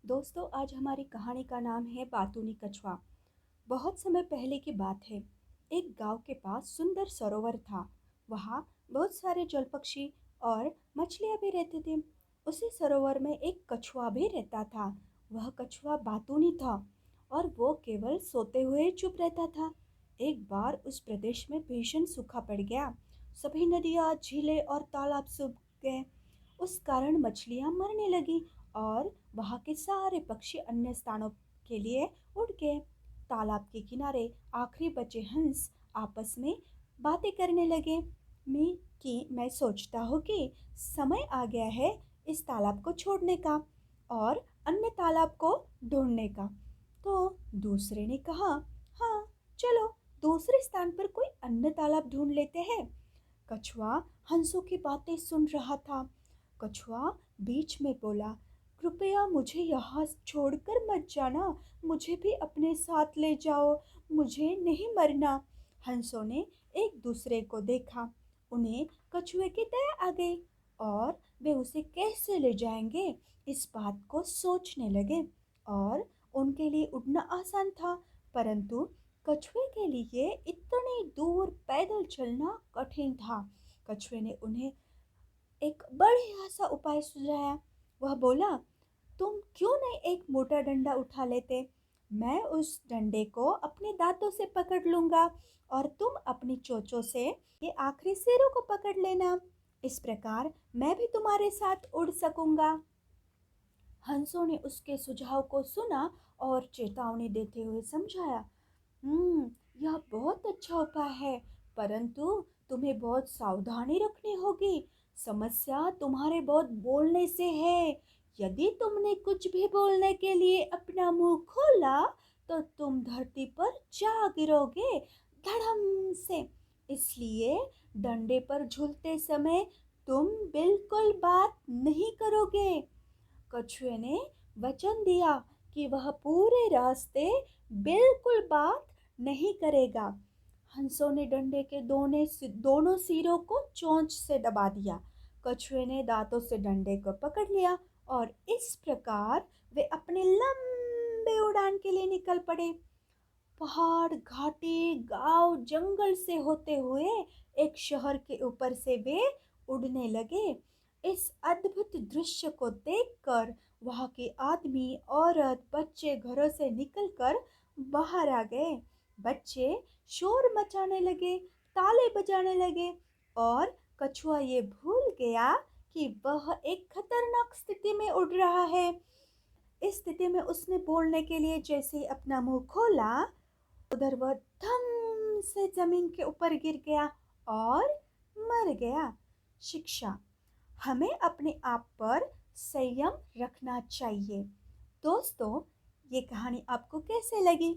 दोस्तों, आज हमारी कहानी का नाम है बातूनी कछुआ। बहुत समय पहले की बात है। एक गांव के पास सुंदर सरोवर था। वहाँ बहुत सारे जल पक्षी और मछलियाँ भी रहते थे। उसी सरोवर में एक कछुआ भी रहता था। वह कछुआ बातूनी था और वो केवल सोते हुए चुप रहता था। एक बार उस प्रदेश में भीषण सूखा पड़ गया। सभी नदियाँ, झीलें और तालाब सूख गए। उस कारण मछलियाँ मरने लगी और वहाँ के सारे पक्षी अन्य स्थानों के लिए उड़ गए। तालाब के किनारे आखिरी बचे हंस आपस में बातें करने लगे। मैं सोचता हूँ कि समय आ गया है इस तालाब को छोड़ने का और अन्य तालाब को ढूंढने का। तो दूसरे ने कहा, हाँ, चलो दूसरे स्थान पर कोई अन्य तालाब ढूंढ लेते हैं। कछुआ हंसों की बातें सुन रहा था। कछुआ बीच में बोला, कृपया मुझे यहाँ छोड़कर मत जाना, मुझे भी अपने साथ ले जाओ, मुझे नहीं मरना। हंसों ने एक दूसरे को देखा। उन्हें कछुए की दया आ गई और वे उसे कैसे ले जाएंगे इस बात को सोचने लगे। और उनके लिए उड़ना आसान था, परंतु कछुए के लिए इतनी दूर पैदल चलना कठिन था। कछुए ने उन्हें एक बढ़िया सा उपाय सुझाया। वह बोला, तुम क्यों नहीं एक मोटा डंडा उठा लेते? मैं उस डंडे को अपने दांतों से पकड़ लूंगा और तुम अपनी चोंचों से ये आखिरी सिरों को पकड़ लेना। इस प्रकार मैं भी तुम्हारे साथ उड़ सकूंगा। हंसों ने उसके सुझाव को सुना और चेतावनी देते हुए समझाया, हम्म, यह बहुत अच्छा उपाय है, परंतु तुम्हें बहुत सावधानी रखनी होगी। समस्या तुम्हारे बहुत बोलने से है। यदि तुमने कुछ भी बोलने के लिए अपना मुंह खोला तो तुम धरती पर जा गिरोगे धड़म से। इसलिए डंडे पर झूलते समय तुम बिल्कुल बात नहीं करोगे। कछुए ने वचन दिया कि वह पूरे रास्ते बिल्कुल बात नहीं करेगा। हंसों ने डंडे के दोनों सिरों को चोंच से दबा दिया। कछुए ने दांतों से डंडे को पकड़ लिया और इस प्रकार वे अपने लंबे उड़ान के लिए निकल पड़े। पहाड़, घाटी, गांव, जंगल से होते हुए एक शहर के ऊपर से वे उड़ने लगे। इस अद्भुत दृश्य को देखकर वहां के आदमी, औरत, बच्चे घरों से निकलकर बाहर आ गए। बच्चे शोर मचाने लगे, ताले बजाने लगे और कछुआ ये भूल गया कि वह एक खतरनाक स्थिति में उड़ रहा है। इस स्थिति में उसने बोलने के लिए जैसे ही अपना मुंह खोला, उधर वह धम से जमीन के ऊपर गिर गया और मर गया। शिक्षा, हमें अपने आप पर संयम रखना चाहिए। दोस्तों, ये कहानी आपको कैसे लगी?